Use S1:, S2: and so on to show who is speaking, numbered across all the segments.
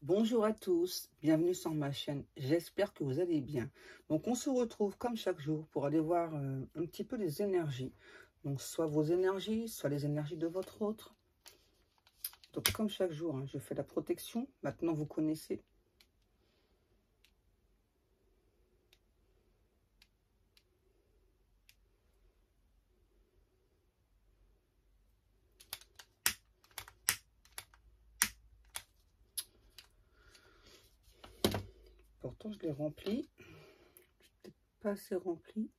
S1: Bonjour à tous, bienvenue sur ma chaîne, j'espère que vous allez bien. Donc on se retrouve comme chaque jour pour aller voir un petit peu les énergies. Donc soit vos énergies, soit les énergies de votre autre. Donc comme chaque jour, hein, je fais la protection, maintenant vous connaissez. Pourtant je l'ai rempli, peut-être pas assez rempli.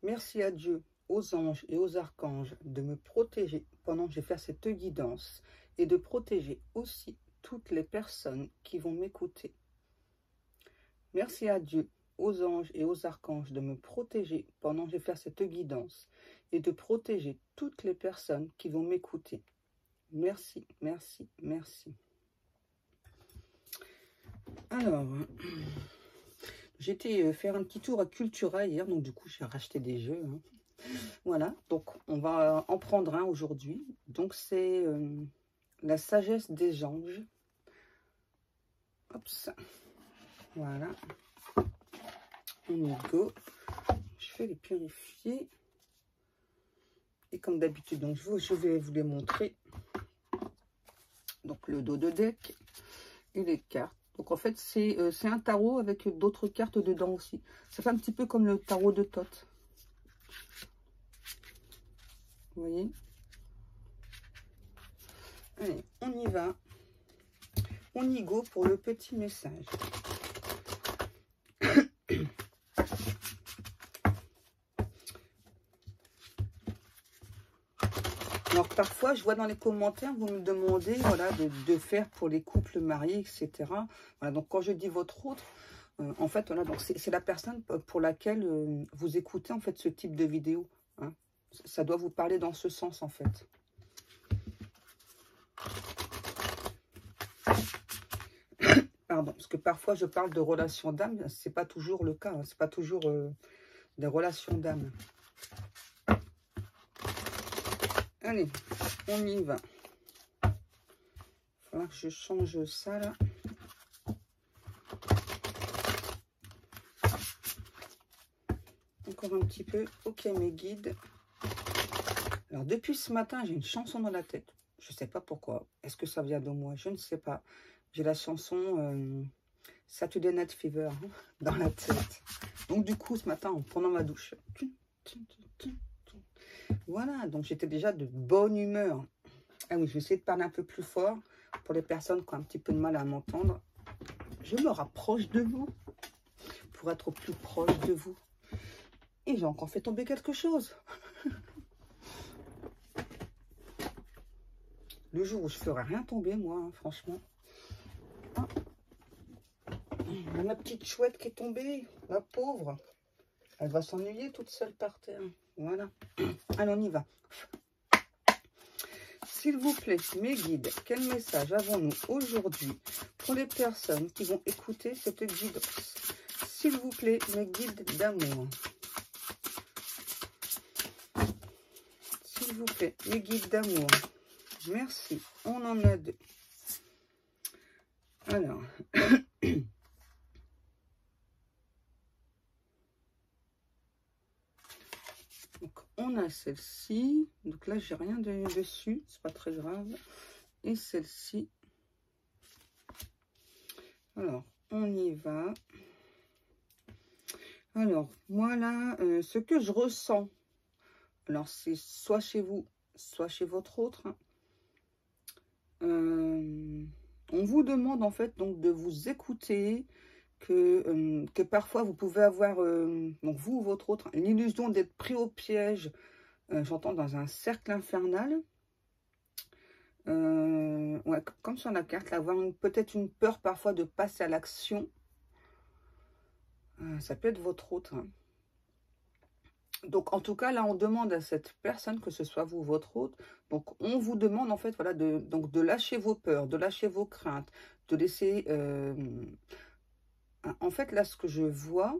S1: Merci à Dieu, aux anges et aux archanges de me protéger pendant que je vais faire cette guidance et de protéger aussi toutes les personnes qui vont m'écouter. Merci à Dieu, aux anges et aux archanges de me protéger pendant que je vais faire cette guidance et de protéger toutes les personnes qui vont m'écouter. Merci, merci, merci. Alors, j'étais faire un petit tour à Cultura hier, donc du coup j'ai racheté des jeux. Hein. Voilà, donc on va en prendre un aujourd'hui. Donc c'est la sagesse des anges. Hop, ça. Voilà. On y go. Je vais les purifier. Et comme d'habitude, donc je vais vous les montrer. Donc le dos de deck et les cartes. Donc en fait, c'est un tarot avec d'autres cartes dedans aussi. Ça fait un petit peu comme le tarot de Thoth. Vous voyez? Allez, on y va. On y go pour le petit message. Alors parfois, je vois dans les commentaires, vous me demandez voilà, de faire pour les couples mariés, etc. Voilà, donc quand je dis votre autre, en fait, voilà, donc c'est la personne pour laquelle vous écoutez en fait ce type de vidéo. Hein. Ça doit vous parler dans ce sens en fait. Pardon, parce que parfois je parle de relations d'âme, c'est pas toujours le cas, hein, c'est pas toujours des relations d'âme. Allez, on y va. Il va falloir que je change ça là. Encore un petit peu. Ok, mes guides. Alors, depuis ce matin, j'ai une chanson dans la tête. Je ne sais pas pourquoi. Est-ce que ça vient de moi? Je ne sais pas. J'ai la chanson Saturday Night Fever hein, dans la tête. Donc, du coup, ce matin, en prenant ma douche. Voilà, donc j'étais déjà de bonne humeur. Ah oui, je vais essayer de parler un peu plus fort pour les personnes qui ont un petit peu de mal à m'entendre. Je me rapproche de vous pour être au plus proche de vous. Et j'ai encore fait tomber quelque chose. Le jour où je ferai rien tomber, moi, hein, franchement. Ah. Ma petite chouette qui est tombée, la pauvre. Elle va s'ennuyer toute seule par terre. Voilà. Allez, on y va. S'il vous plaît, mes guides, quel message avons-nous aujourd'hui pour les personnes qui vont écouter cette guidance? S'il vous plaît, mes guides d'amour. S'il vous plaît, mes guides d'amour. Merci. On en a deux. Alors. Donc, on a celle-ci. Donc là, j'ai rien dessus. C'est pas très grave. Et celle-ci. Alors, on y va. Alors, moi là, ce que je ressens. Alors, c'est soit chez vous, soit chez votre autre. On vous demande en fait donc de vous écouter. Que parfois vous pouvez avoir, donc vous ou votre autre, l'illusion d'être pris au piège. J'entends dans un cercle infernal. Ouais, comme sur la carte, avoir peut-être une peur parfois de passer à l'action. Ça peut être votre autre. Hein. Donc, en tout cas, là, on demande à cette personne, que ce soit vous, votre hôte, donc on vous demande, en fait, voilà, de lâcher vos peurs, de lâcher vos craintes, de laisser... en fait, là, ce que je vois,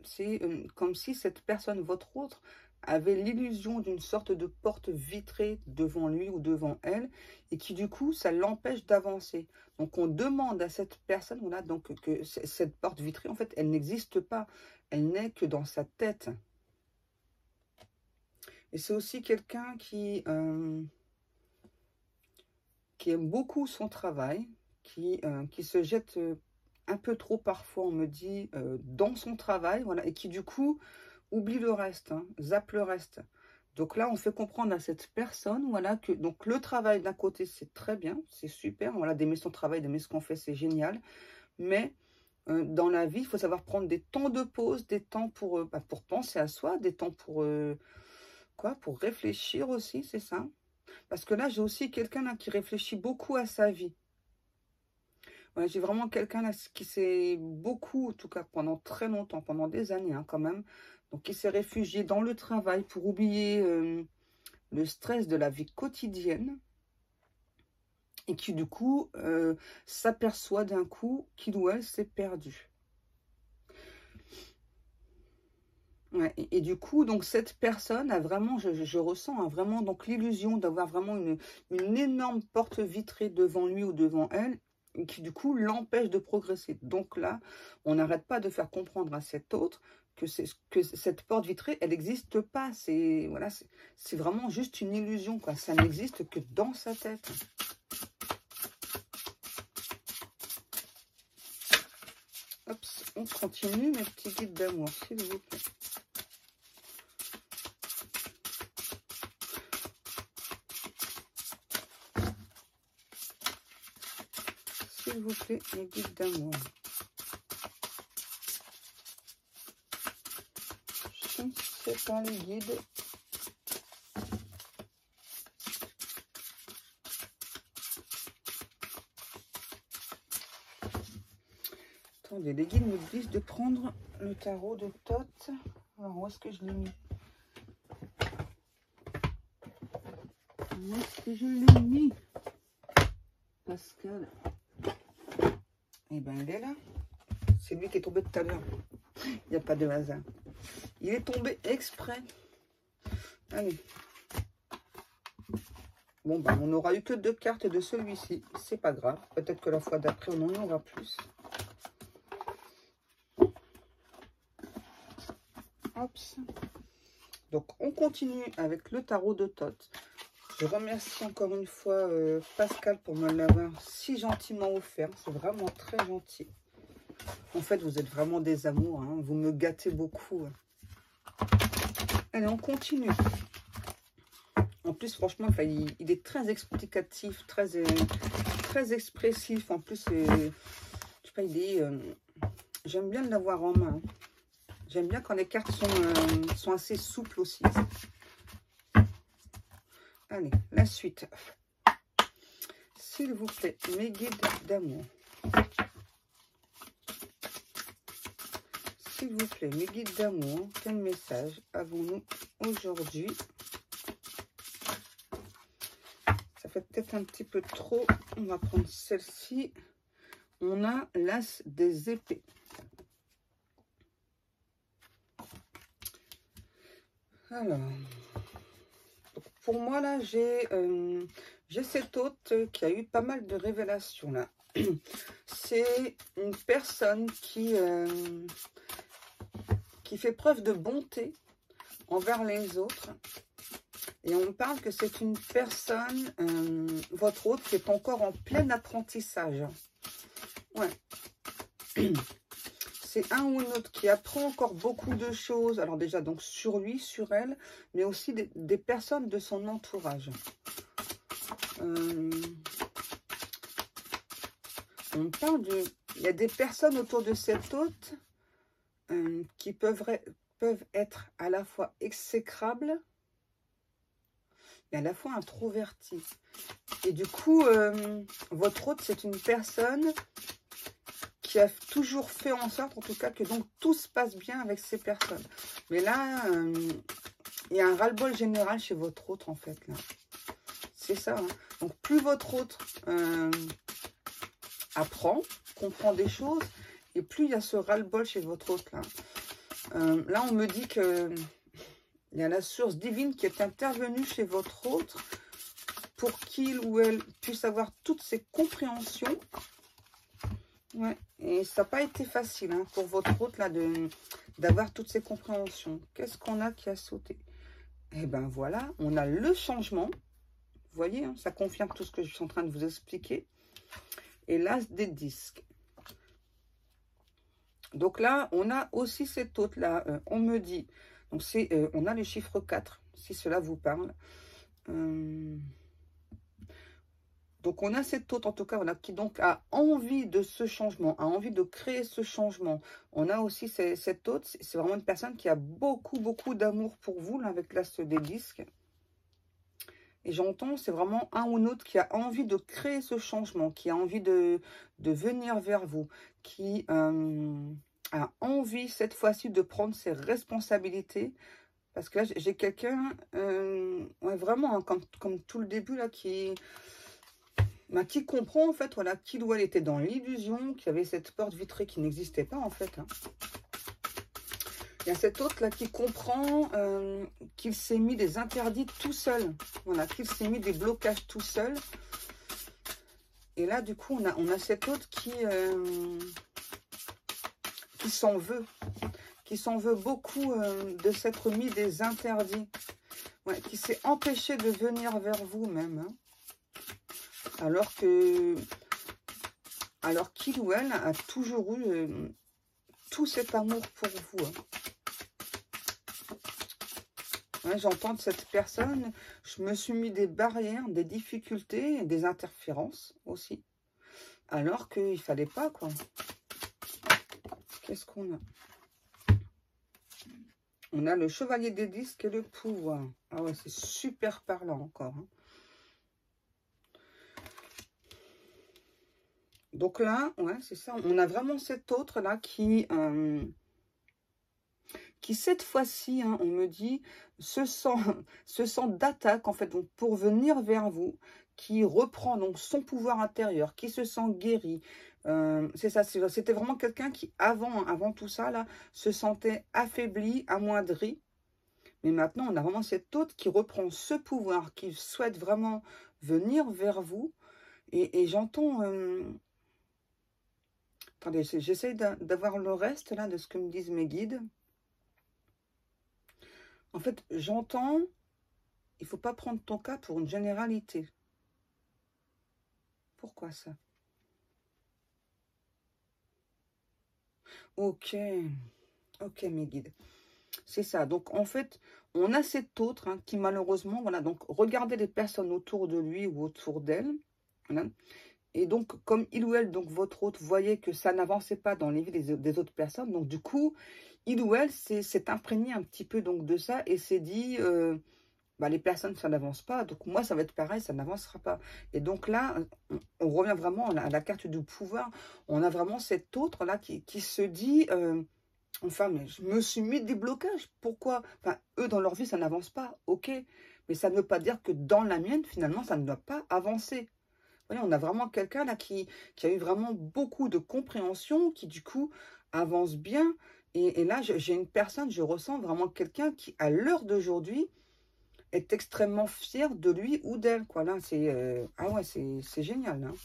S1: c'est comme si cette personne, votre autre, avait l'illusion d'une sorte de porte vitrée devant lui ou devant elle, et qui, du coup, ça l'empêche d'avancer. Donc, on demande à cette personne, voilà, donc, que cette porte vitrée, en fait, elle n'existe pas. Elle n'est que dans sa tête. Et c'est aussi quelqu'un qui aime beaucoup son travail, qui se jette un peu trop parfois, on me dit, dans son travail, voilà, et qui du coup oublie le reste, hein, zappe le reste. Donc là, on fait comprendre à cette personne, voilà, que donc le travail d'un côté, c'est très bien, c'est super, voilà, d'aimer son travail, d'aimer ce qu'on fait, c'est génial, mais dans la vie, il faut savoir prendre des temps de pause, des temps pour penser à soi, des temps pour réfléchir aussi, c'est ça. Parce que là, j'ai aussi quelqu'un là qui réfléchit beaucoup à sa vie. Ouais, j'ai vraiment quelqu'un là qui s'est beaucoup, en tout cas pendant très longtemps, pendant des années hein, quand même, donc qui s'est réfugié dans le travail pour oublier le stress de la vie quotidienne et qui du coup s'aperçoit d'un coup qu'il ou elle s'est perdu. Ouais, et du coup, donc cette personne a vraiment, je ressens hein, vraiment donc l'illusion d'avoir vraiment une énorme porte vitrée devant lui ou devant elle, qui du coup l'empêche de progresser. Donc là, on n'arrête pas de faire comprendre à cet autre que cette porte vitrée, elle n'existe pas. C'est voilà, c'est vraiment juste une illusion, quoi. Ça n'existe que dans sa tête. Hop, on continue, mes petits guides d'amour, s'il vous plaît. S'il vous plaît, mes guides d'amour. Je ne sais pas les guides. Attendez, les guides me disent de prendre le tarot de Thoth. Alors, où est-ce que je l'ai mis? Où est-ce que je l'ai mis, Pascal? Eh bien, il est là. C'est lui qui est tombé tout à l'heure. Il n'y a pas de hasard. Il est tombé exprès. Allez. Bon, ben, on n'aura eu que 2 cartes de celui-ci. C'est pas grave. Peut-être que la fois d'après, on en aura plus. Hop. Donc, on continue avec le tarot de Thoth. Je remercie encore une fois Pascal pour me l'avoir si gentiment offert. C'est vraiment très gentil. En fait, vous êtes vraiment des amours. Hein. Vous me gâtez beaucoup. Allez, on continue. En plus, franchement, enfin, il est très explicatif, très expressif. En plus, je sais pas, j'aime bien l'avoir en main. J'aime bien quand les cartes sont assez souples aussi. Allez, la suite. S'il vous plaît, mes guides d'amour. S'il vous plaît, mes guides d'amour, quel message avons-nous aujourd'hui? Ça fait peut-être un petit peu trop. On va prendre celle-ci. On a l'as des épées. Alors, pour moi, là, j'ai cet hôte qui a eu pas mal de révélations, là. C'est une personne qui fait preuve de bonté envers les autres. Et on me parle que c'est une personne, votre hôte, qui est encore en plein apprentissage. Ouais. C'est un ou une autre qui apprend encore beaucoup de choses. Alors déjà, donc sur lui, sur elle, mais aussi des personnes de son entourage. On parle de... Il y a des personnes autour de cet hôte qui peuvent être à la fois exécrables et à la fois introverties. Et du coup, votre hôte, c'est une personne qui a toujours fait en sorte, en tout cas, que donc tout se passe bien avec ces personnes. Mais là, il y a un ras-le-bol général chez votre autre, en fait, là. C'est ça, hein. Donc, plus votre autre apprend, comprend des choses, et plus il y a ce ras-le-bol chez votre autre, là. Là, on me dit que il y a la source divine qui est intervenue chez votre autre pour qu'il ou elle puisse avoir toutes ses compréhensions. Ouais, et ça n'a pas été facile, hein, pour votre autre, là, d'avoir toutes ces compréhensions. Qu'est-ce qu'on a qui a sauté? Eh bien, voilà, on a le changement. Vous voyez, hein, ça confirme tout ce que je suis en train de vous expliquer. Et l'as des disques. Donc là, on a aussi cet autre-là. On me dit, donc c'est, on a le chiffre 4, si cela vous parle. Donc, on a cet autre, en tout cas, voilà, qui donc a envie de ce changement, a envie de créer ce changement. On a aussi cet autre, c'est vraiment une personne qui a beaucoup, beaucoup d'amour pour vous, là, avec l'as des disques. Et j'entends, c'est vraiment un ou l'autre qui a envie de créer ce changement, qui a envie de venir vers vous, qui a envie, cette fois-ci, de prendre ses responsabilités. Parce que là, j'ai quelqu'un, ouais, vraiment, hein, comme tout le début, là, qui comprend, en fait, voilà, qu'il ou elle était dans l'illusion, qu'il y avait cette porte vitrée qui n'existait pas, en fait. Hein. Il y a cet autre, là, qui comprend qu'il s'est mis des interdits tout seul. Voilà, qu'il s'est mis des blocages tout seul. Et là, du coup, on a cet autre qui s'en veut. Qui s'en veut beaucoup de s'être mis des interdits. Ouais, qui s'est empêché de venir vers vous, même. Hein. Alors qu'il ou elle a toujours eu tout cet amour pour vous. Hein. Ouais, j'entends de cette personne, je me suis mis des barrières, des difficultés, des interférences aussi. Alors qu'il ne fallait pas, quoi. Qu'est-ce qu'on a? On a le chevalier des disques et le pouvoir. Ah ouais, c'est super parlant encore. Hein. Donc là, ouais, c'est ça. On a vraiment cet autre-là qui cette fois-ci, hein, on me dit, se sent d'attaque, en fait, donc, pour venir vers vous, qui reprend donc son pouvoir intérieur, qui se sent guéri. C'est ça, c'était vraiment quelqu'un qui, avant tout ça, là, se sentait affaibli, amoindri. Mais maintenant, on a vraiment cet autre qui reprend ce pouvoir, qui souhaite vraiment venir vers vous. Et j'entends... attendez, j'essaie d'avoir le reste, là, de ce que me disent mes guides. En fait, j'entends, il ne faut pas prendre ton cas pour une généralité. Pourquoi ça? Ok, mes guides. C'est ça. Donc, en fait, on a cet autre hein, qui, malheureusement, voilà, donc, regardez les personnes autour de lui ou autour d'elle. Voilà. Et donc, comme il ou elle, donc votre autre, voyait que ça n'avançait pas dans les vies des autres personnes, donc du coup, il ou elle s'est imprégné un petit peu donc de ça et s'est dit, bah, les personnes, ça n'avance pas, donc moi, ça va être pareil, ça n'avancera pas. Et donc là, on revient vraiment à la carte du pouvoir. On a vraiment cet autre-là qui se dit, enfin, mais je me suis mis des blocages. Pourquoi? Enfin, eux, dans leur vie, ça n'avance pas, ok. Mais ça ne veut pas dire que dans la mienne, finalement, ça ne doit pas avancer. Vous voyez, on a vraiment quelqu'un là qui a eu vraiment beaucoup de compréhension, qui du coup avance bien. Et là, j'ai une personne, je ressens vraiment quelqu'un qui, à l'heure d'aujourd'hui, est extrêmement fier de lui ou d'elle. Quoi. Là, ah ouais, c'est génial. Hein.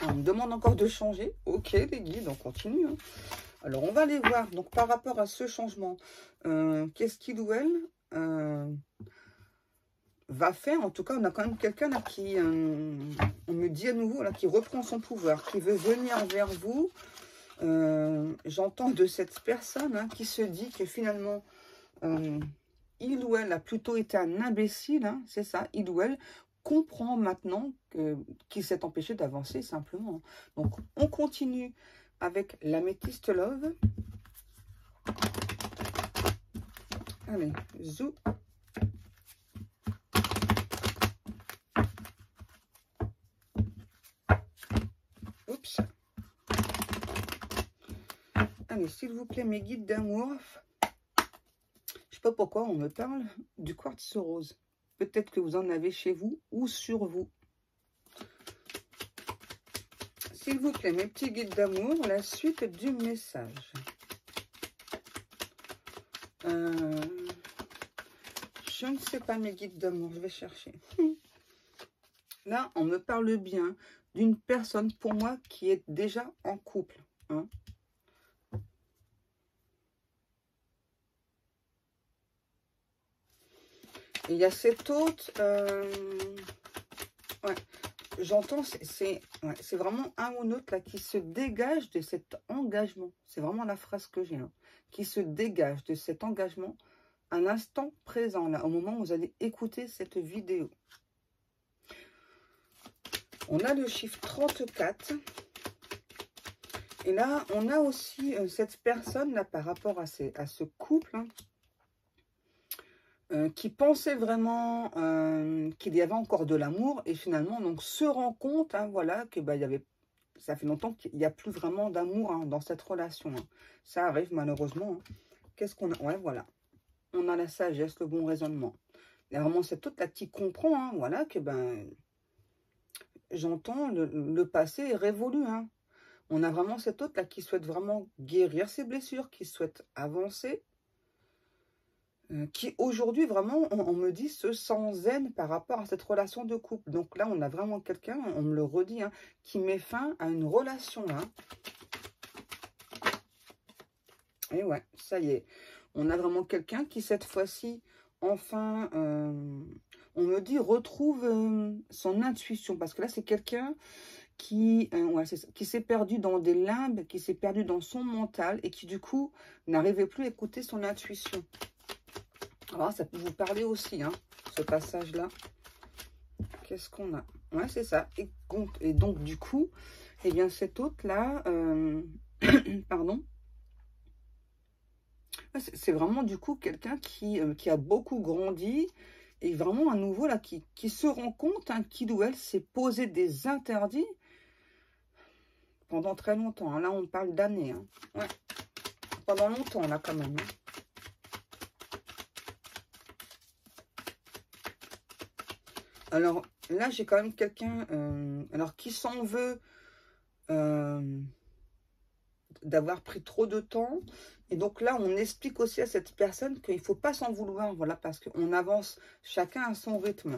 S1: Alors, on me demande encore de changer. Ok, les guides, on continue. Hein. Alors, on va aller voir. Donc, par rapport à ce changement, qu'est-ce qu'il ou elle va faire? En tout cas, on a quand même quelqu'un là qui, on me dit à nouveau, là, qui reprend son pouvoir, qui veut venir vers vous. J'entends de cette personne hein, qui se dit que finalement, il ou elle a plutôt été un imbécile, hein, c'est ça, il ou elle comprend maintenant qu'il s'est empêché d'avancer simplement. Donc, on continue avec l'améthyste love. Allez, zou. Oups. Allez, s'il vous plaît, mes guides d'amour. Je sais pas pourquoi on me parle du quartz rose. Peut-être que vous en avez chez vous ou sur vous. S'il vous plaît, mes petits guides d'amour, la suite du message. Je ne sais pas mes guides d'amour, je vais chercher. Là, on me parle bien d'une personne, pour moi, qui est déjà en couple. Hein. Et il y a cet autre... ouais, j'entends, c'est vraiment un ou l'autre là qui se dégage de cet engagement. C'est vraiment la phrase que j'ai. Hein, qui se dégage de cet engagement à l'instant présent, là, au moment où vous allez écouter cette vidéo. On a le chiffre 34. Et là, on a aussi cette personne, là, par rapport à ce couple, hein, qui pensait vraiment qu'il y avait encore de l'amour. Et finalement, donc, se rend compte, hein, voilà, que bah, ça fait longtemps qu'il n'y a plus vraiment d'amour hein, dans cette relation. Hein. Ça arrive, malheureusement. Hein. Qu'est-ce qu'on a? Ouais, voilà. On a la sagesse, le bon raisonnement. Il y a vraiment cette autre là qui comprend, hein, voilà, que ben, j'entends le passé est révolu. Hein. On a vraiment cette autre là qui souhaite vraiment guérir ses blessures, qui souhaite avancer, qui aujourd'hui vraiment, on me dit, se sent zen par rapport à cette relation de couple. Donc là, on a vraiment quelqu'un, on me le redit, hein, qui met fin à une relation. Hein. Et ouais, ça y est. On a vraiment quelqu'un qui, cette fois-ci, enfin, on me dit, retrouve son intuition. Parce que là, c'est quelqu'un qui s'est perdu dans des limbes, qui s'est perdu dans son mental et qui, du coup, n'arrivait plus à écouter son intuition. Alors, ça peut vous parler aussi, hein, ce passage-là. Qu'est-ce qu'on a? Ouais, c'est ça. Et donc, du coup, eh bien, cet autre-là, pardon, c'est vraiment du coup quelqu'un qui a beaucoup grandi et vraiment à nouveau là qui se rend compte hein, qu'il ou elle s'est posé des interdits pendant très longtemps. Hein. Là, on parle d'années. Hein. Ouais. Pendant longtemps là quand même. Hein. Alors là, j'ai quand même quelqu'un alors qui s'en veut d'avoir pris trop de temps. Et donc là, on explique aussi à cette personne qu'il ne faut pas s'en vouloir, voilà, parce qu'on avance chacun à son rythme.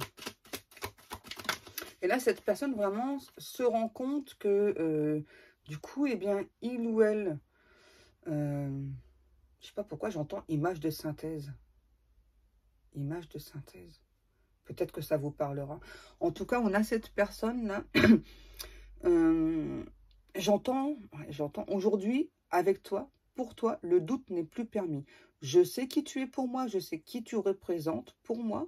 S1: Et là, cette personne vraiment se rend compte que, du coup, eh bien, il ou elle, je ne sais pas pourquoi j'entends image de synthèse. Image de synthèse. Peut-être que ça vous parlera. En tout cas, on a cette personne-là. J'entends aujourd'hui, avec toi, pour toi, le doute n'est plus permis. Je sais qui tu es pour moi, je sais qui tu représentes pour moi.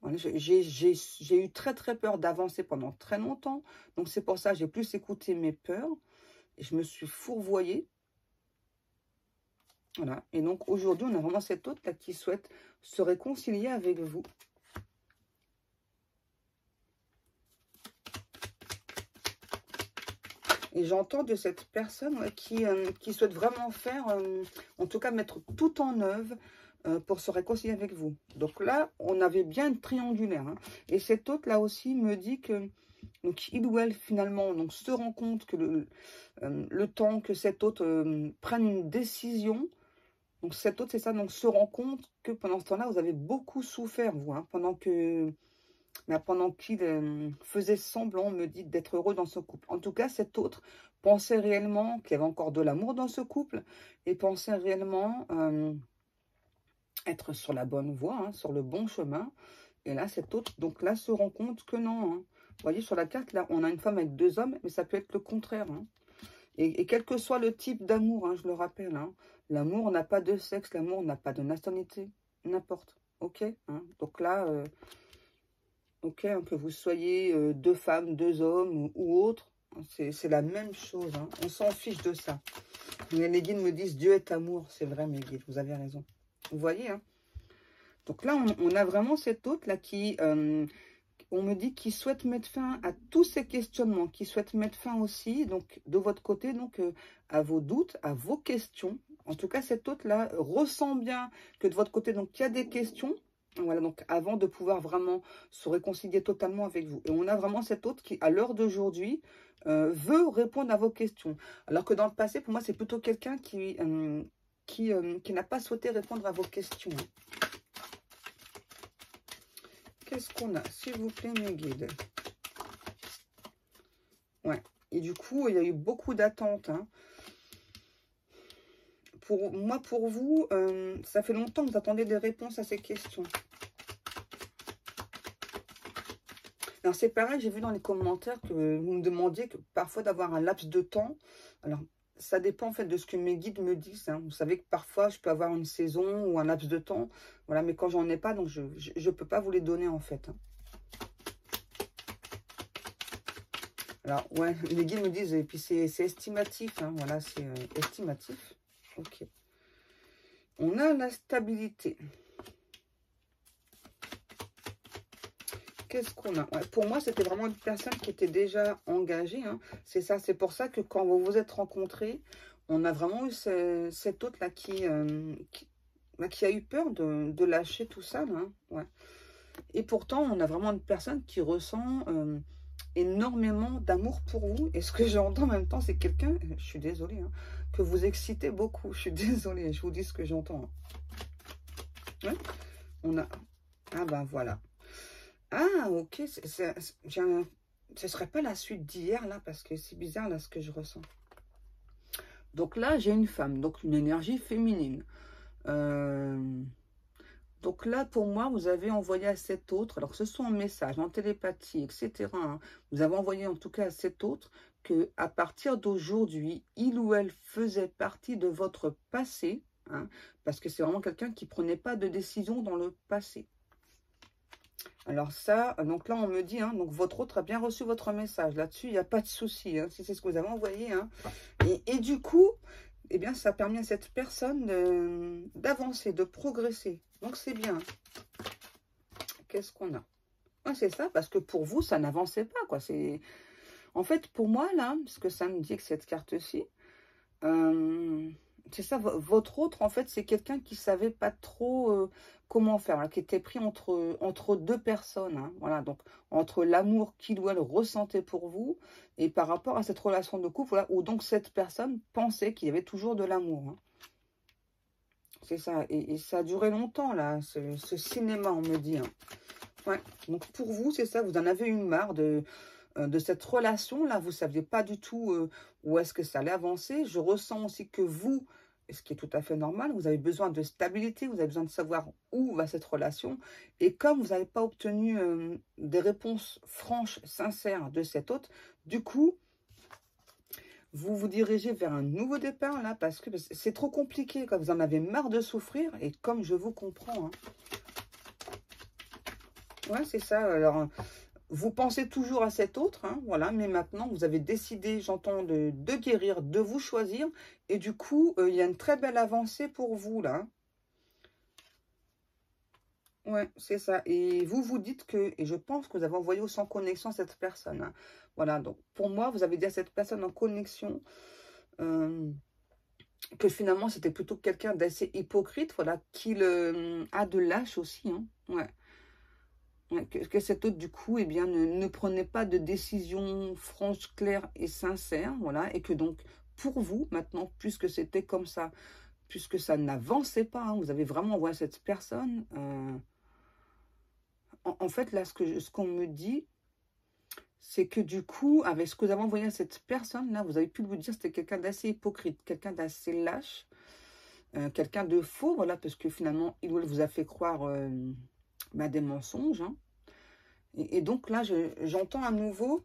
S1: Voilà, j'ai eu très très peur d'avancer pendant très longtemps. Donc c'est pour ça que j'ai plus écouté mes peurs. Et je me suis fourvoyée. Voilà. Et donc aujourd'hui, on a vraiment cette autre là qui souhaite se réconcilier avec vous. Et j'entends de cette personne ouais, qui souhaite vraiment faire, en tout cas mettre tout en œuvre pour se réconcilier avec vous. Donc là, on avait bien une triangulaire. Hein. Et cet autre là aussi me dit que donc, il ou elle finalement donc, se rend compte que le temps que cet autre prenne une décision, donc cet autre c'est ça, donc se rend compte que pendant ce temps-là, vous avez beaucoup souffert, vous, hein, pendant qu'il faisait semblant, me dit, d'être heureux dans ce couple. En tout cas, cet autre pensait réellement qu'il y avait encore de l'amour dans ce couple et pensait réellement être sur la bonne voie, hein, sur le bon chemin. Et là, cet autre, donc là, se rend compte que non. Hein. Vous voyez, sur la carte, là, on a une femme avec 2 hommes, mais ça peut être le contraire. Hein. Et quel que soit le type d'amour, hein, je le rappelle, hein, l'amour n'a pas de sexe, l'amour n'a pas de nationalité, n'importe. Ok hein. Donc là... ok, hein, que vous soyez 2 femmes, 2 hommes ou autre, c'est la même chose. Hein. On s'en fiche de ça. Mais les guides me disent Dieu est amour. C'est vrai, mes guides, vous avez raison. Vous voyez, hein. Donc là, on a vraiment cet autre là qui, on me dit, qui souhaite mettre fin à tous ces questionnements, qui souhaite mettre fin aussi, donc de votre côté, donc à vos doutes, à vos questions. En tout cas, cet hôte-là ressent bien que de votre côté, donc, il y a des questions. Voilà, donc avant de pouvoir vraiment se réconcilier totalement avec vous. Et on a vraiment cet hôte qui, à l'heure d'aujourd'hui, veut répondre à vos questions. Alors que dans le passé, pour moi, c'est plutôt quelqu'un qui n'a pas souhaité répondre à vos questions. Qu'est-ce qu'on a, s'il vous plaît, mes guides? Ouais. Et du coup, il y a eu beaucoup d'attentes. Hein. Pour moi, pour vous, ça fait longtemps que vous attendez des réponses à ces questions. Alors, c'est pareil, j'ai vu dans les commentaires que vous me demandiez que parfois d'avoir un laps de temps. Alors, ça dépend en fait de ce que mes guides me disent. Hein. Vous savez que parfois, je peux avoir une saison ou un laps de temps. Voilà, mais quand j'en ai pas, donc je ne peux pas vous les donner en fait. Hein. Alors, ouais, les guides me disent, et puis c'est estimatif. Hein, voilà, c'est estimatif. Ok. On a la stabilité. Qu'est-ce qu'on a? Ouais, pour moi, c'était vraiment une personne qui était déjà engagée. Hein. C'est ça, c'est pour ça que quand vous vous êtes rencontrés, on a vraiment eu cet hôte-là qui a eu peur de lâcher tout ça. Là, hein. Ouais. Et pourtant, on a vraiment une personne qui ressent énormément d'amour pour vous. Et ce que j'entends en même temps, c'est quelqu'un, je suis désolée, hein, que vous excitez beaucoup. Je suis désolée, je vous dis ce que j'entends. Hein. Ouais. On a... Ah ben voilà. Ah, ok, ce serait pas la suite d'hier, là, parce que c'est bizarre, là, ce que je ressens. Donc là, j'ai une femme, donc une énergie féminine. Donc là, pour moi, vous avez envoyé à cet autre, alors que ce soit en message, en télépathie, etc. Hein, vous avez envoyé en tout cas à cet autre que à partir d'aujourd'hui, il ou elle faisait partie de votre passé, hein, parce que c'est vraiment quelqu'un qui ne prenait pas de décision dans le passé. Alors ça, donc là on me dit, hein, donc votre autre a bien reçu votre message. Là-dessus, il n'y a pas de souci, hein, si c'est ce que vous avez envoyé. Hein. Et du coup, eh bien, ça a permis à cette personne d'avancer, de progresser. Donc c'est bien. Qu'est-ce qu'on a? Ouais, c'est ça, parce que pour vous, ça n'avançait pas, quoi. En fait, pour moi, là, ce que ça me dit que cette carte-ci, c'est ça, votre autre, en fait, c'est quelqu'un qui savait pas trop comment faire, voilà, qui était pris entre deux personnes. Hein, voilà, donc entre l'amour qu'il ou elle ressentait pour vous et par rapport à cette relation de couple, voilà, où donc cette personne pensait qu'il y avait toujours de l'amour. Hein. C'est ça, et ça a duré longtemps, là, ce cinéma, on me dit. Hein. Ouais, donc pour vous, c'est ça, vous en avez eu marre de cette relation-là, vous ne saviez pas du tout où est-ce que ça allait avancer. Je ressens aussi que vous, ce qui est tout à fait normal, vous avez besoin de stabilité, vous avez besoin de savoir où va cette relation. Et comme vous n'avez pas obtenu des réponses franches, sincères de cet autre, du coup, vous vous dirigez vers un nouveau départ, là, parce que c'est trop compliqué, quand vous en avez marre de souffrir, et comme je vous comprends. Hein. Ouais, c'est ça, alors... Vous pensez toujours à cet autre, hein, voilà, mais maintenant, vous avez décidé, j'entends, de guérir, de vous choisir. Et du coup, il y a une très belle avancée pour vous, là. Ouais, c'est ça. Et vous vous dites que, et je pense que vous avez envoyé aussi en connexion cette personne. Hein. Voilà, donc pour moi, vous avez dit à cette personne en connexion que finalement, c'était plutôt quelqu'un d'assez hypocrite, voilà, qui a de lâche aussi, hein, ouais. Que cet autre, du coup, eh bien, ne prenait pas de décision franche, claire et sincère, voilà, et que donc, pour vous, maintenant, puisque c'était comme ça, puisque ça n'avançait pas, hein, vous avez vraiment envoyé cette personne, en fait, là, ce qu'on me dit, c'est que du coup, avec ce que vous avez envoyé à cette personne, là, vous avez pu vous dire, c'était quelqu'un d'assez hypocrite, quelqu'un d'assez lâche, quelqu'un de faux, voilà, parce que finalement, il vous a fait croire des mensonges, hein. Et donc là, j'entends à nouveau,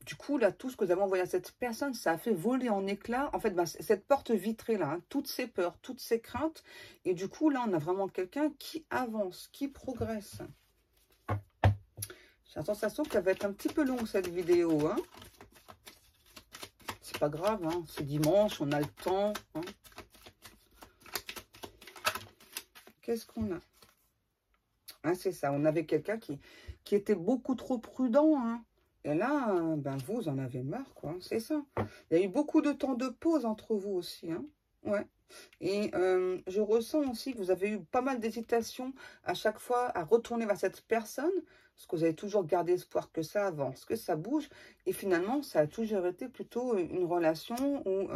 S1: du coup, là, tout ce que vous avez envoyé à cette personne, ça a fait voler en éclats, en fait, cette porte vitrée là, hein, toutes ces peurs, toutes ces craintes, et du coup, là, on a vraiment quelqu'un qui avance, qui progresse. J'ai la sensation qu'elle va être un petit peu longue, cette vidéo, hein. C'est pas grave, hein, c'est dimanche, on a le temps, hein. Qu'est-ce qu'on a? Hein, c'est ça, on avait quelqu'un qui était beaucoup trop prudent. Hein. Et là, ben vous en avez marre, quoi. C'est ça. Il y a eu beaucoup de temps de pause entre vous aussi. Hein. Ouais. Et je ressens aussi que vous avez eu pas mal d'hésitation à chaque fois à retourner vers cette personne, parce que vous avez toujours gardé espoir que ça avance, que ça bouge, et finalement, ça a toujours été plutôt une relation où,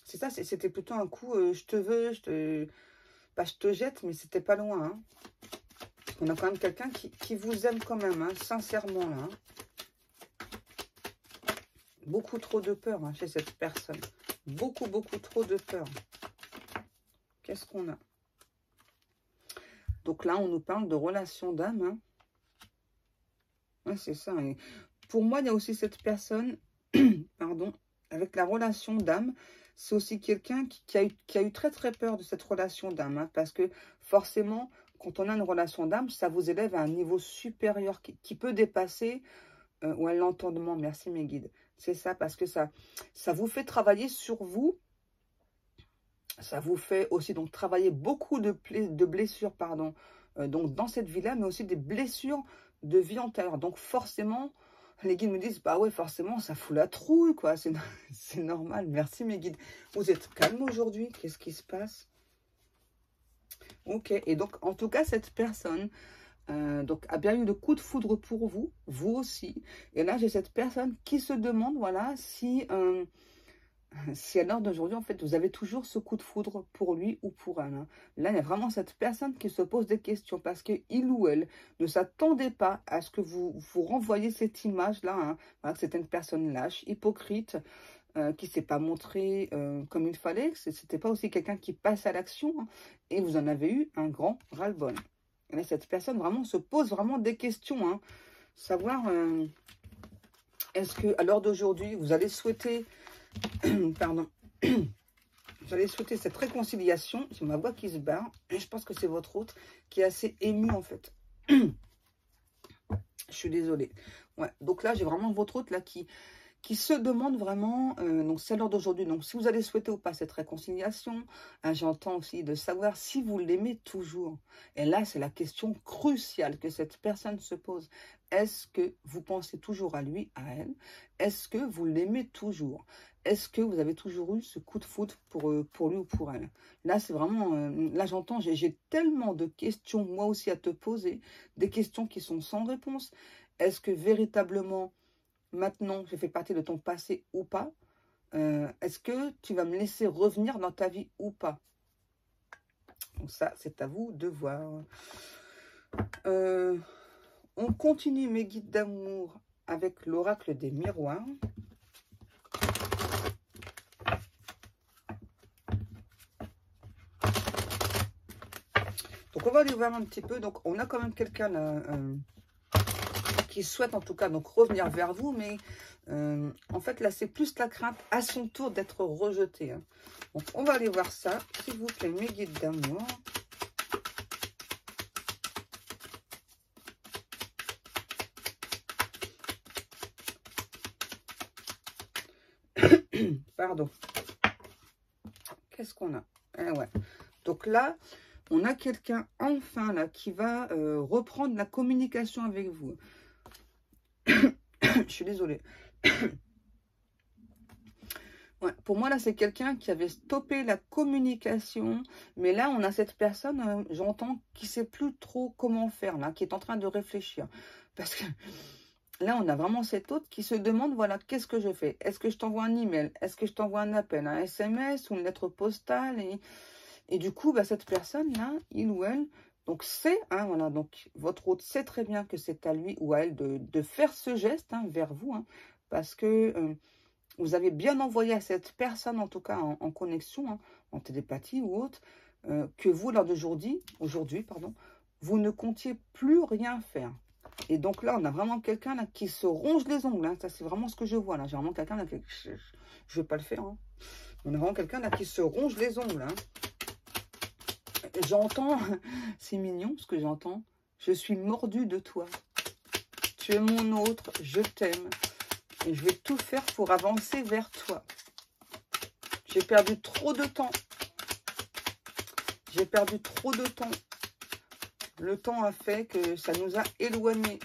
S1: c'est ça, c'était plutôt un coup, je te veux, pas je te jette, mais c'était pas loin, hein. On a quand même quelqu'un qui vous aime quand même, hein, sincèrement, là. Hein. Beaucoup trop de peur hein, chez cette personne. Beaucoup, beaucoup trop de peur. Qu'est-ce qu'on a? Donc là, on nous parle de relation d'âme. Hein. Ouais, c'est ça. Et pour moi, il y a aussi cette personne, pardon, avec la relation d'âme. C'est aussi quelqu'un qui a eu très, très peur de cette relation d'âme. Hein, parce que forcément, quand on a une relation d'âme, ça vous élève à un niveau supérieur qui peut dépasser l'entendement. Merci mes guides. C'est ça, parce que ça vous fait travailler sur vous. Ça vous fait aussi donc travailler beaucoup de blessures, pardon, donc dans cette vie-là, mais aussi des blessures de vie antérieure. Donc forcément, les guides me disent, bah ouais, forcément, ça fout la trouille, quoi. C'est normal. Merci mes guides. Vous êtes calme aujourd'hui. Qu'est-ce qui se passe? Ok. Et donc, en tout cas, cette personne donc a bien eu le coup de foudre pour vous, vous aussi. Et là, j'ai cette personne qui se demande, voilà, si à l'heure d'aujourd'hui, en fait, vous avez toujours ce coup de foudre pour lui ou pour elle. Hein. Là, il y a vraiment cette personne qui se pose des questions parce qu'il ou elle ne s'attendait pas à ce que vous renvoyiez cette image-là. Hein. Voilà, que c'était une personne lâche, hypocrite, qui ne s'est pas montrée comme il fallait. Ce n'était pas aussi quelqu'un qui passe à l'action. Hein. Et vous en avez eu un grand ras-le-bol. Et là, cette personne vraiment se pose vraiment des questions. Hein. Savoir, est-ce qu'à l'heure d'aujourd'hui, vous allez souhaiter... Pardon. J'allais souhaiter cette réconciliation. J'ai ma voix qui se barre. Et je pense que c'est votre autre qui est assez ému en fait. Je suis désolée. Ouais. Donc là, j'ai vraiment votre autre là qui se demande vraiment, donc c'est l'heure d'aujourd'hui, donc si vous allez souhaiter ou pas cette réconciliation, hein, j'entends aussi de savoir si vous l'aimez toujours. Et là, c'est la question cruciale que cette personne se pose. Est-ce que vous pensez toujours à lui, à elle? Est-ce que vous l'aimez toujours? Est-ce que vous avez toujours eu ce coup de foudre pour lui ou pour elle? Là, c'est vraiment, là j'entends, j'ai tellement de questions moi aussi à te poser, des questions qui sont sans réponse. Est-ce que véritablement, maintenant, je fais partie de ton passé ou pas? Est-ce que tu vas me laisser revenir dans ta vie ou pas? Donc ça, c'est à vous de voir. On continue mes guides d'amour avec l'oracle des miroirs. Donc on va aller voir un petit peu. Donc on a quand même quelqu'un là... qui souhaite en tout cas donc revenir vers vous, mais en fait là c'est plus la crainte à son tour d'être rejeté. Hein. Donc on va aller voir ça, s'il vous plaît, mes guides d'amour. Pardon. Qu'est-ce qu'on a? Ah ouais. Donc là, on a quelqu'un enfin là qui va reprendre la communication avec vous. Je suis désolée. Ouais, pour moi, là, c'est quelqu'un qui avait stoppé la communication. Mais là, on a cette personne, j'entends, qui ne sait plus trop comment faire, là, qui est en train de réfléchir. Parce que là, on a vraiment cet autre qui se demande, voilà, qu'est-ce que je fais? Est-ce que je t'envoie un email? Est-ce que je t'envoie un appel, un SMS ou une lettre postale? Et du coup, bah, cette personne-là, il ou elle, donc c'est, hein, voilà, donc votre autre sait très bien que c'est à lui ou à elle de faire ce geste hein, vers vous, hein, parce que vous avez bien envoyé à cette personne, en tout cas en connexion, hein, en télépathie ou autre, que vous, lors d'aujourd'hui, pardon, vous ne comptiez plus rien faire. Et donc là, on a vraiment quelqu'un là qui se ronge les ongles. Hein, ça, c'est vraiment ce que je vois là. J'ai vraiment quelqu'un là qui... Je ne vais pas le faire. Hein. On a vraiment quelqu'un là qui se ronge les ongles. Hein. J'entends, c'est mignon ce que j'entends. Je suis mordu de toi. Tu es mon autre, je t'aime. Et je vais tout faire pour avancer vers toi. J'ai perdu trop de temps. J'ai perdu trop de temps. Le temps a fait que ça nous a éloignés.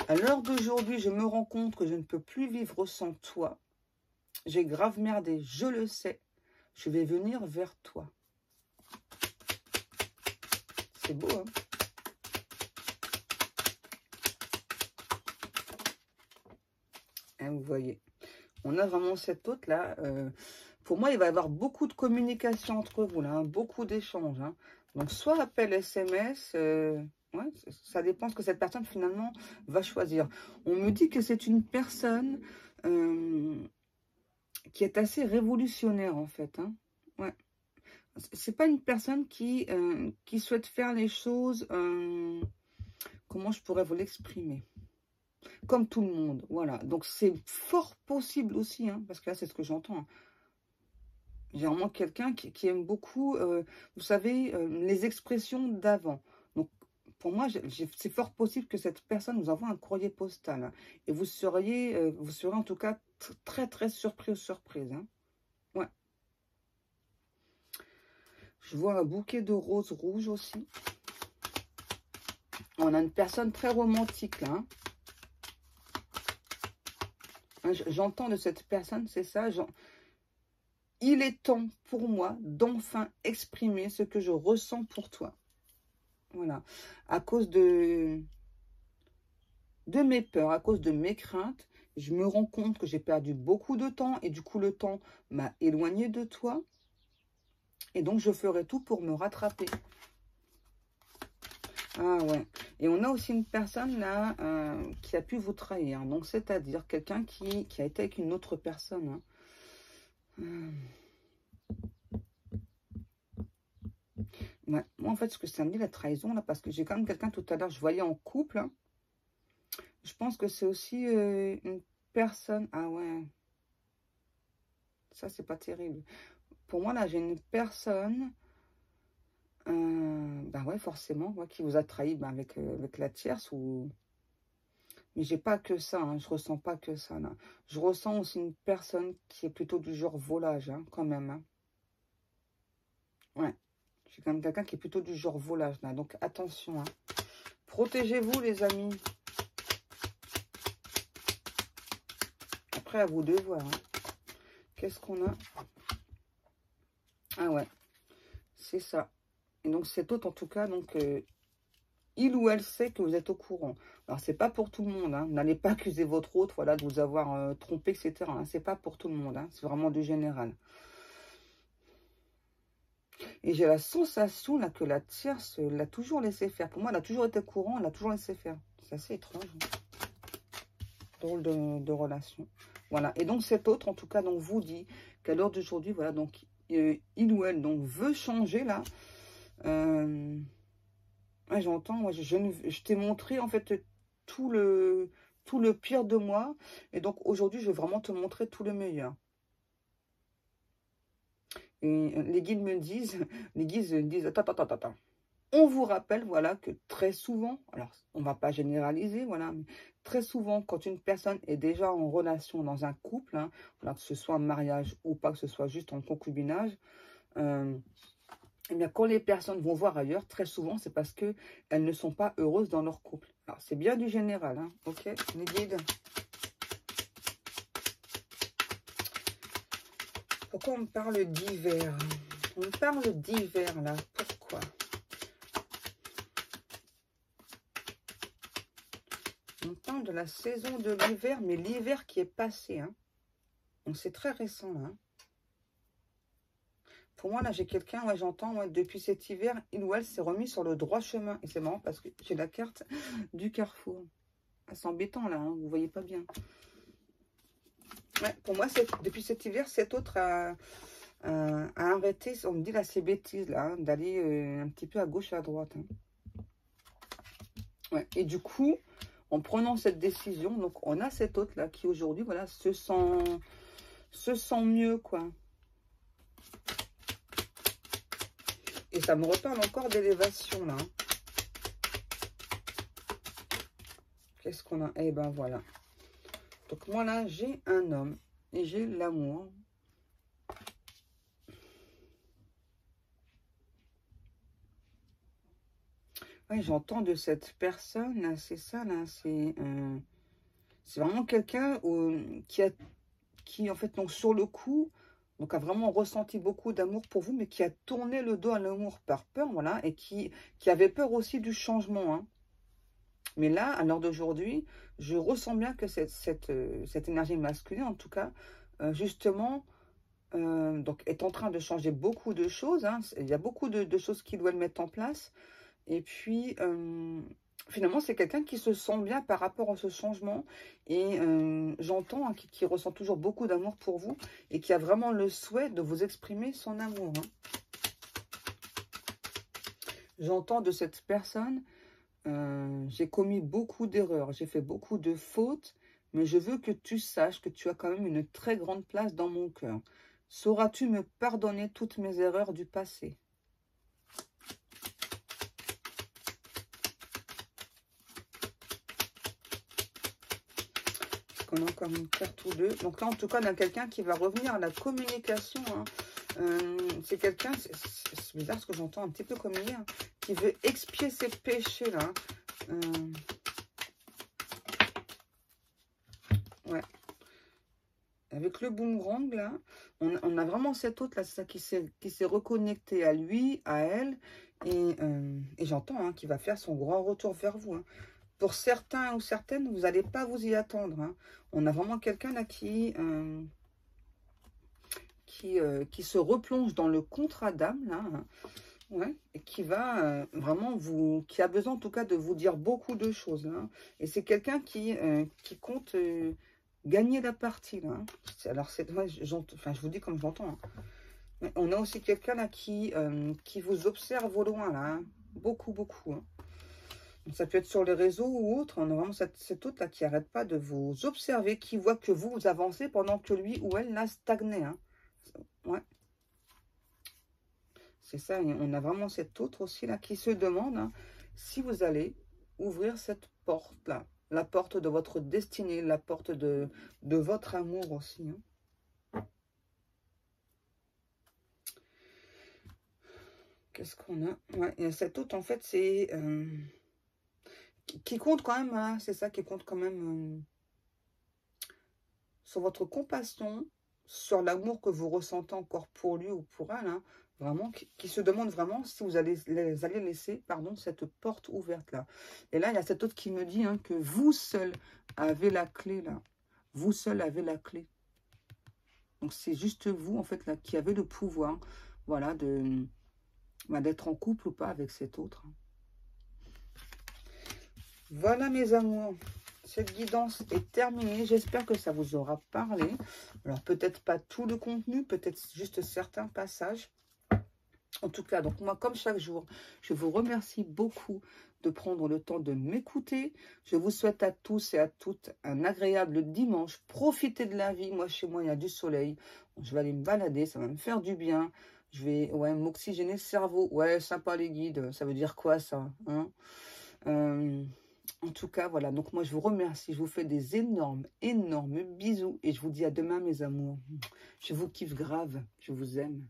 S1: À l'heure d'aujourd'hui, je me rends compte que je ne peux plus vivre sans toi. J'ai grave merdé, je le sais. Je vais venir vers toi. C'est beau, hein? Hein, vous voyez. On a vraiment cet hôte-là. Pour moi, il va y avoir beaucoup de communication entre vous, là, hein, beaucoup d'échanges. Hein. Donc, soit appel SMS, ouais, ça dépend ce que cette personne, finalement, va choisir. On me dit que c'est une personne qui est assez révolutionnaire, en fait. Hein. Ouais. C'est pas une personne qui souhaite faire les choses, comment je pourrais vous l'exprimer? Comme tout le monde, voilà. Donc, c'est fort possible aussi, hein, parce que là, c'est ce que j'entends. Hein. J'ai vraiment quelqu'un qui aime beaucoup, vous savez, les expressions d'avant. Donc, pour moi, c'est fort possible que cette personne nous envoie un courrier postal. Hein, et vous serez en tout cas très, très surprise. Hein. Ouais. Je vois un bouquet de roses rouges aussi. On a une personne très romantique, là. Hein. J'entends de cette personne, c'est ça. Il est temps pour moi d'enfin exprimer ce que je ressens pour toi. Voilà. À cause de mes peurs, à cause de mes craintes, je me rends compte que j'ai perdu beaucoup de temps et du coup, le temps m'a éloigné de toi. Et donc, je ferai tout pour me rattraper. Ah ouais. Et on a aussi une personne là qui a pu vous trahir. Donc, c'est-à-dire quelqu'un qui a été avec une autre personne. Hein. Ouais. Moi, en fait, ce que ça me dit, la trahison, là, parce que j'ai quand même quelqu'un tout à l'heure, je voyais en couple. Hein. Je pense que c'est aussi une personne... Ah ouais. Ça, c'est pas terrible. Pour moi, là, j'ai une personne... bah ouais, forcément, ouais, qui vous a trahi avec la tierce. Mais j'ai pas que ça, hein, je ressens pas que ça. Là. Je ressens aussi une personne qui est plutôt du genre volage, hein, quand même. Hein. Ouais. J'ai quand même quelqu'un qui est plutôt du genre volage, là. Donc, attention. Hein. Protégez-vous, les amis. Après, à vous de voir. Hein. Qu'est-ce qu'on a? Ah ouais. C'est ça. Et donc, cet autre, en tout cas, donc, il ou elle sait que vous êtes au courant. Alors, c'est pas pour tout le monde. Hein. N'allez pas accuser votre autre, voilà, de vous avoir trompé, etc. Hein. C'est pas pour tout le monde. Hein. C'est vraiment du général. Et j'ai la sensation là que la tierce l'a toujours laissé faire. Pour moi, elle a toujours été au courant, elle l'a toujours laissé faire. C'est assez étrange. Hein. Drôle de relation. Voilà. Et donc, cet autre, en tout cas, donc, vous dit qu'à l'heure d'aujourd'hui, voilà, donc, il ou elle donc, veut changer là. Ouais, j'entends, moi, je t'ai montré en fait tout le pire de moi. Et donc aujourd'hui, je vais vraiment te montrer tout le meilleur. Et les guides me disent, attends. On vous rappelle, voilà, que très souvent, alors on ne va pas généraliser, voilà, mais très souvent, quand une personne est déjà en relation dans un couple, hein, voilà, que ce soit un mariage ou pas, que ce soit juste en concubinage, eh bien, quand les personnes vont voir ailleurs, très souvent, c'est parce qu'elles ne sont pas heureuses dans leur couple. Alors, c'est bien du général, hein, ok, les guides. Pourquoi on me parle d'hiver? On me parle d'hiver, là. Pourquoi? On parle de la saison de l'hiver, mais l'hiver qui est passé, hein. Donc, c'est très récent, là. Hein. Pour moi, là, j'ai quelqu'un, ouais, j'entends, ouais, depuis cet hiver, il ou elle s'est remis sur le droit chemin. Et c'est marrant parce que j'ai la carte du carrefour. Ah, c'est embêtant, là, hein, vous voyez pas bien. Ouais, pour moi, depuis cet hiver, cet autre a arrêté, on me dit, là, ces bêtises, là, hein, d'aller un petit peu à gauche, à droite. Hein. Ouais, et du coup, en prenant cette décision, donc, on a cet autre, là, qui aujourd'hui, voilà, se sent mieux, quoi. Et ça me reparle encore d'élévation, là. Qu'est-ce qu'on a? Eh ben, voilà. Donc, moi, là, j'ai un homme. Et j'ai l'amour. Ouais, j'entends de cette personne, là, c'est ça, là. C'est vraiment quelqu'un qui, en fait, donc, sur le coup... donc a vraiment ressenti beaucoup d'amour pour vous, mais qui a tourné le dos à l'amour par peur, voilà, et qui avait peur aussi du changement, hein. Mais là, à l'heure d'aujourd'hui, je ressens bien que cette énergie masculine, en tout cas, justement, donc est en train de changer beaucoup de choses, hein. Il y a beaucoup de choses qu'ils doivent mettre en place. Et puis, finalement, c'est quelqu'un qui se sent bien par rapport à ce changement. Et j'entends, hein, qui ressent toujours beaucoup d'amour pour vous et qui a vraiment le souhait de vous exprimer son amour, hein. J'entends de cette personne, j'ai commis beaucoup d'erreurs, j'ai fait beaucoup de fautes, mais je veux que tu saches que tu as quand même une très grande place dans mon cœur. Sauras-tu me pardonner toutes mes erreurs du passé? On a encore une carte ou deux. Donc là, en tout cas, on a quelqu'un qui va revenir à la communication, hein. C'est quelqu'un, c'est bizarre ce que j'entends un petit peu comme hier, hein, qui veut expier ses péchés, là. Ouais. Avec le boomerang, là, on a vraiment cet autre, là, c'est ça, qui s'est reconnecté à lui, à elle. Et j'entends, hein, qu'il va faire son grand retour vers vous, hein. Pour certains ou certaines, vous n'allez pas vous y attendre, hein. On a vraiment quelqu'un là qui se replonge dans le contrat d'âme, là, hein. Ouais, et qui va vraiment qui a besoin en tout cas de vous dire beaucoup de choses, là, hein. Et c'est quelqu'un qui compte gagner la partie, là, hein. Alors, ouais, enfin, je vous dis comme j'entends, hein. Mais on a aussi quelqu'un là qui vous observe au loin, là, hein. Beaucoup, beaucoup, hein. Ça peut être sur les réseaux ou autre. On a vraiment cet autre là qui n'arrête pas de vous observer, qui voit que vous avancez pendant que lui ou elle l'a stagné, hein. Ouais. C'est ça. Et on a vraiment cet autre aussi là qui se demande, hein, si vous allez ouvrir cette porte là. La porte de votre destinée, la porte de votre amour aussi, hein. Qu'est-ce qu'on a? Ouais, et cet autre en fait c'est... qui compte quand même, hein, c'est ça qui compte quand même sur votre compassion, sur l'amour que vous ressentez encore pour lui ou pour elle, hein, vraiment, qui se demande vraiment si vous allez laisser, pardon, cette porte ouverte là. Et là, il y a cet autre qui me dit, hein, que vous seul avez la clé là. Vous seul avez la clé. Donc c'est juste vous en fait là qui avez le pouvoir, voilà, d'être en couple ou pas avec cet autre. Voilà mes amours, cette guidance est terminée. J'espère que ça vous aura parlé. Alors peut-être pas tout le contenu, peut-être juste certains passages. En tout cas, donc moi, comme chaque jour, je vous remercie beaucoup de prendre le temps de m'écouter. Je vous souhaite à tous et à toutes un agréable dimanche. Profitez de la vie. Moi, chez moi, il y a du soleil. Je vais aller me balader, ça va me faire du bien. Je vais m'oxygéner le cerveau. Ouais, sympa les guides. Ça veut dire quoi ça, hein? En tout cas, voilà. Donc moi, je vous remercie. Je vous fais des énormes, énormes bisous. Et je vous dis à demain, mes amours. Je vous kiffe grave. Je vous aime.